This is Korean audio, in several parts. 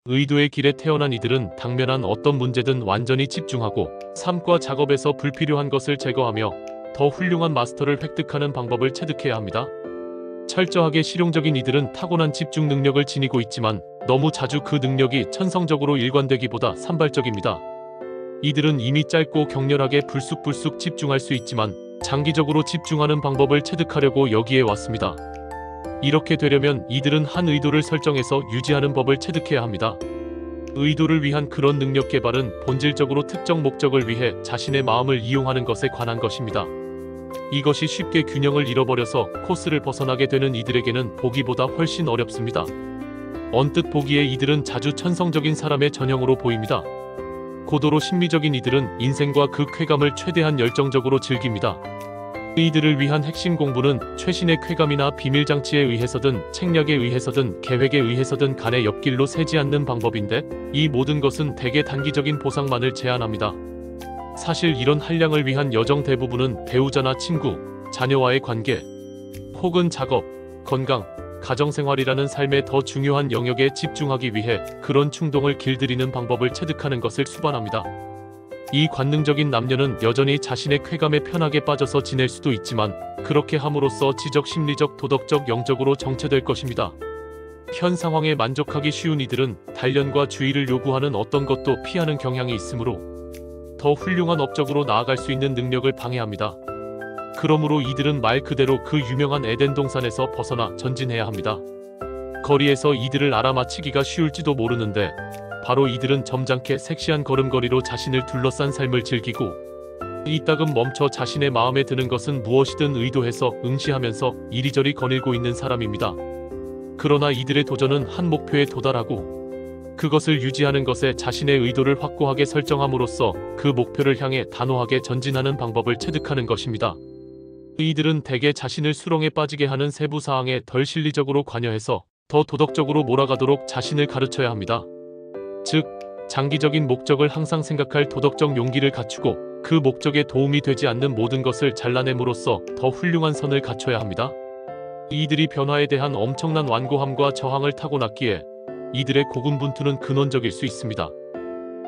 의도의 길에 태어난 이들은 당면한 어떤 문제든 완전히 집중하고 삶과 작업에서 불필요한 것을 제거하며 더 훌륭한 마스터를 획득하는 방법을 체득해야 합니다. 철저하게 실용적인 이들은 타고난 집중 능력을 지니고 있지만 너무 자주 그 능력이 천성적으로 일관되기보다 산발적입니다. 이들은 이미 짧고 격렬하게 불쑥불쑥 집중할 수 있지만 장기적으로 집중하는 방법을 체득하려고 여기에 왔습니다. 이렇게 되려면 이들은 한 의도를 설정해서 유지하는 법을 체득해야 합니다. 의도를 위한 그런 능력 개발은 본질적으로 특정 목적을 위해 자신의 마음을 이용하는 것에 관한 것입니다. 이것이 쉽게 균형을 잃어버려서 코스를 벗어나게 되는 이들에게는 보기보다 훨씬 어렵습니다. 언뜻 보기에 이들은 자주 천성적인 사람의 전형으로 보입니다. 고도로 심리적인 이들은 인생과 그 쾌감을 최대한 열정적으로 즐깁니다. 이들을 위한 핵심 공부는 최신의 쾌감이나 비밀장치에 의해서든 책략에 의해서든 계획에 의해서든 간의 옆길로 새지 않는 방법인데, 이 모든 것은 대개 단기적인 보상만을 제한합니다. 사실 이런 한량을 위한 여정 대부분은 배우자나 친구, 자녀와의 관계, 혹은 작업, 건강, 가정생활이라는 삶의 더 중요한 영역에 집중하기 위해 그런 충동을 길들이는 방법을 체득하는 것을 수반합니다. 이 관능적인 남녀는 여전히 자신의 쾌감에 편하게 빠져서 지낼 수도 있지만 그렇게 함으로써 지적, 심리적, 도덕적, 영적으로 정체될 것입니다. 현 상황에 만족하기 쉬운 이들은 단련과 주의를 요구하는 어떤 것도 피하는 경향이 있으므로 더 훌륭한 업적으로 나아갈 수 있는 능력을 방해합니다. 그러므로 이들은 말 그대로 그 유명한 에덴 동산에서 벗어나 전진해야 합니다. 거리에서 이들을 알아맞히기가 쉬울지도 모르는데 바로 이들은 점잖게 섹시한 걸음걸이로 자신을 둘러싼 삶을 즐기고 이따금 멈춰 자신의 마음에 드는 것은 무엇이든 의도해서 응시하면서 이리저리 거닐고 있는 사람입니다. 그러나 이들의 도전은 한 목표에 도달하고 그것을 유지하는 것에 자신의 의도를 확고하게 설정함으로써 그 목표를 향해 단호하게 전진하는 방법을 체득하는 것입니다. 이들은 대개 자신을 수렁에 빠지게 하는 세부 사항에 덜 실리적으로 관여해서 더 도덕적으로 몰아가도록 자신을 가르쳐야 합니다. 즉, 장기적인 목적을 항상 생각할 도덕적 용기를 갖추고 그 목적에 도움이 되지 않는 모든 것을 잘라냄으로써 더 훌륭한 선을 갖춰야 합니다. 이들이 변화에 대한 엄청난 완고함과 저항을 타고났기에 이들의 고군분투는 근원적일 수 있습니다.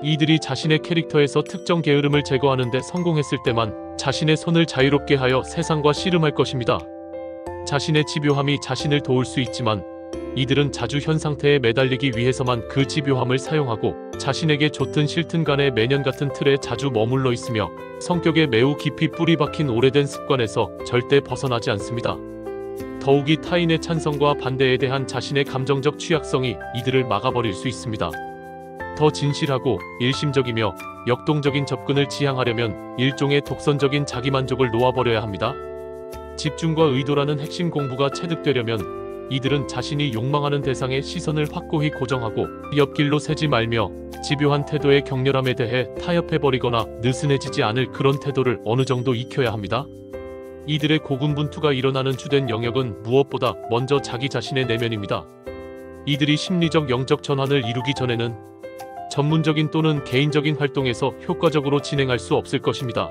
이들이 자신의 캐릭터에서 특정 게으름을 제거하는 데 성공했을 때만 자신의 손을 자유롭게 하여 세상과 씨름할 것입니다. 자신의 집요함이 자신을 도울 수 있지만 이들은 자주 현 상태에 매달리기 위해서만 그 집요함을 사용하고 자신에게 좋든 싫든 간에 매년 같은 틀에 자주 머물러 있으며 성격에 매우 깊이 뿌리 박힌 오래된 습관에서 절대 벗어나지 않습니다. 더욱이 타인의 찬성과 반대에 대한 자신의 감정적 취약성이 이들을 막아버릴 수 있습니다. 더 진실하고 일심적이며 역동적인 접근을 지향하려면 일종의 독선적인 자기만족을 놓아버려야 합니다. 집중과 의도라는 핵심 공부가 체득되려면 이들은 자신이 욕망하는 대상의 시선을 확고히 고정하고 옆길로 새지 말며 집요한 태도의 격렬함에 대해 타협해버리거나 느슨해지지 않을 그런 태도를 어느 정도 익혀야 합니다. 이들의 고군분투가 일어나는 주된 영역은 무엇보다 먼저 자기 자신의 내면입니다. 이들이 심리적 영적 전환을 이루기 전에는 전문적인 또는 개인적인 활동에서 효과적으로 진행할 수 없을 것입니다.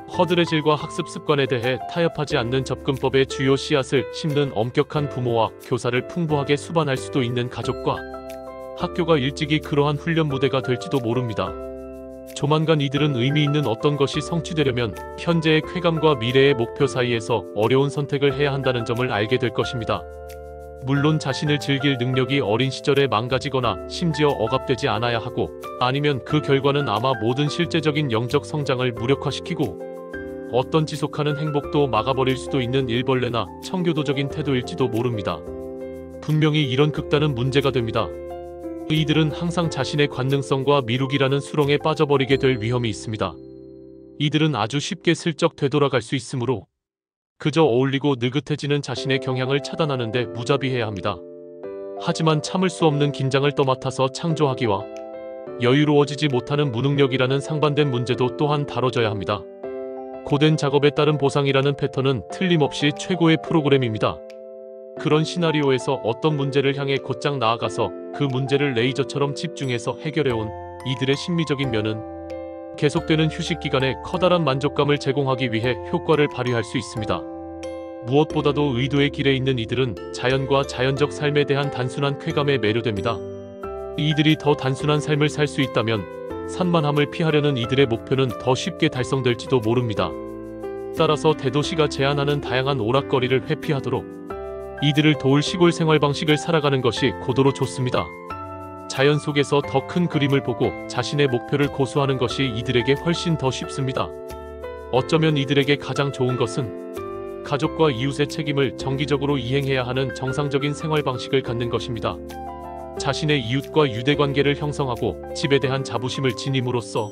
허드레질과 학습 습관에 대해 타협하지 않는 접근법의 주요 씨앗을 심는 엄격한 부모와 교사를 풍부하게 수반할 수도 있는 가족과 학교가 일찍이 그러한 훈련 무대가 될지도 모릅니다. 조만간 이들은 의미 있는 어떤 것이 성취되려면 현재의 쾌감과 미래의 목표 사이에서 어려운 선택을 해야 한다는 점을 알게 될 것입니다. 물론 자신을 즐길 능력이 어린 시절에 망가지거나 심지어 억압되지 않아야 하고, 아니면 그 결과는 아마 모든 실제적인 영적 성장을 무력화시키고 어떤 지속하는 행복도 막아버릴 수도 있는 일벌레나 청교도적인 태도일지도 모릅니다. 분명히 이런 극단은 문제가 됩니다. 이들은 항상 자신의 관능성과 미룩이라는 수렁에 빠져버리게 될 위험이 있습니다. 이들은 아주 쉽게 슬쩍 되돌아갈 수 있으므로 그저 어울리고 느긋해지는 자신의 경향을 차단하는 데 무자비해야 합니다. 하지만 참을 수 없는 긴장을 떠맡아서 창조하기와 여유로워지지 못하는 무능력이라는 상반된 문제도 또한 다뤄져야 합니다. 고된 작업에 따른 보상이라는 패턴은 틀림없이 최고의 프로그램입니다. 그런 시나리오에서 어떤 문제를 향해 곧장 나아가서 그 문제를 레이저처럼 집중해서 해결해온 이들의 심리적인 면은 계속되는 휴식 기간에 커다란 만족감을 제공하기 위해 효과를 발휘할 수 있습니다. 무엇보다도 의도의 길에 있는 이들은 자연과 자연적 삶에 대한 단순한 쾌감에 매료됩니다. 이들이 더 단순한 삶을 살 수 있다면 산만함을 피하려는 이들의 목표는 더 쉽게 달성될지도 모릅니다. 따라서 대도시가 제안하는 다양한 오락거리를 회피하도록 이들을 도울 시골 생활 방식을 살아가는 것이 고도로 좋습니다. 자연 속에서 더 큰 그림을 보고 자신의 목표를 고수하는 것이 이들에게 훨씬 더 쉽습니다. 어쩌면 이들에게 가장 좋은 것은 가족과 이웃의 책임을 정기적으로 이행해야 하는 정상적인 생활 방식을 갖는 것입니다. 자신의 이웃과 유대관계를 형성하고 집에 대한 자부심을 지님으로써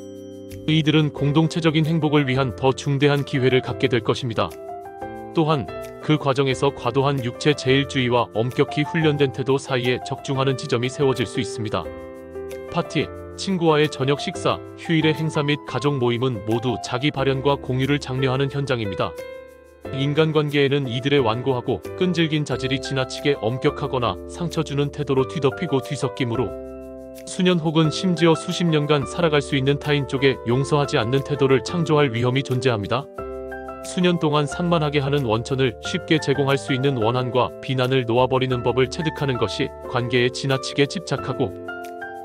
이들은 공동체적인 행복을 위한 더 중대한 기회를 갖게 될 것입니다. 또한 그 과정에서 과도한 육체 제일주의와 엄격히 훈련된 태도 사이에 적중하는 지점이 세워질 수 있습니다. 파티, 친구와의 저녁 식사, 휴일의 행사 및 가족 모임은 모두 자기 발현과 공유를 장려하는 현장입니다. 인간관계에는 이들의 완고하고 끈질긴 자질이 지나치게 엄격하거나 상처 주는 태도로 뒤덮이고 뒤섞이므로 수년 혹은 심지어 수십 년간 살아갈 수 있는 타인 쪽에 용서하지 않는 태도를 창조할 위험이 존재합니다. 수년 동안 산만하게 하는 원천을 쉽게 제공할 수 있는 원한과 비난을 놓아버리는 법을 체득하는 것이 관계에 지나치게 집착하고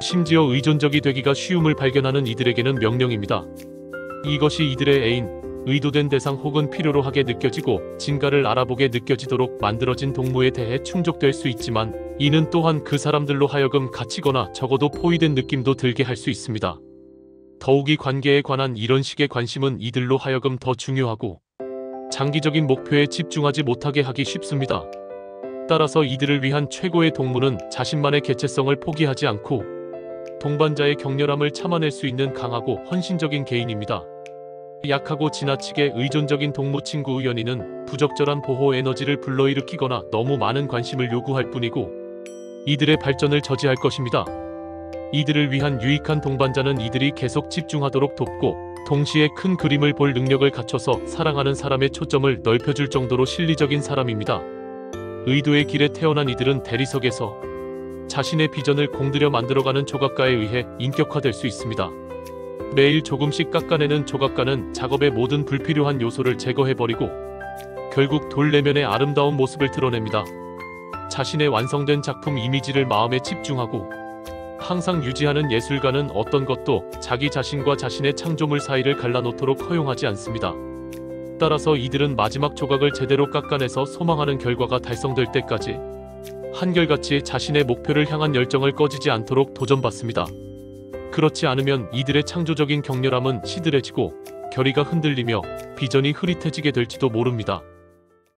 심지어 의존적이 되기가 쉬움을 발견하는 이들에게는 명령입니다. 이것이 이들의 애인, 의도된 대상 혹은 필요로 하게 느껴지고 진가를 알아보게 느껴지도록 만들어진 동무에 대해 충족될 수 있지만 이는 또한 그 사람들로 하여금 갇히거나 적어도 포위된 느낌도 들게 할 수 있습니다. 더욱이 관계에 관한 이런 식의 관심은 이들로 하여금 더 중요하고 장기적인 목표에 집중하지 못하게 하기 쉽습니다. 따라서 이들을 위한 최고의 동무는 자신만의 개체성을 포기하지 않고 동반자의 격렬함을 참아낼 수 있는 강하고 헌신적인 개인입니다. 약하고 지나치게 의존적인 동무 친구 연인은 부적절한 보호 에너지를 불러일으키거나 너무 많은 관심을 요구할 뿐이고 이들의 발전을 저지할 것입니다. 이들을 위한 유익한 동반자는 이들이 계속 집중하도록 돕고 동시에 큰 그림을 볼 능력을 갖춰서 사랑하는 사람의 초점을 넓혀줄 정도로 실리적인 사람입니다. 의도의 길에 태어난 이들은 대리석에서 자신의 비전을 공들여 만들어가는 조각가에 의해 인격화될 수 있습니다. 매일 조금씩 깎아내는 조각가는 작업의 모든 불필요한 요소를 제거해버리고 결국 돌 내면의 아름다운 모습을 드러냅니다. 자신의 완성된 작품 이미지를 마음에 집중하고 항상 유지하는 예술가는 어떤 것도 자기 자신과 자신의 창조물 사이를 갈라놓도록 허용하지 않습니다. 따라서 이들은 마지막 조각을 제대로 깎아내서 소망하는 결과가 달성될 때까지 한결같이 자신의 목표를 향한 열정을 꺼지지 않도록 도전받습니다. 그렇지 않으면 이들의 창조적인 격렬함은 시들해지고 결의가 흔들리며 비전이 흐릿해지게 될지도 모릅니다.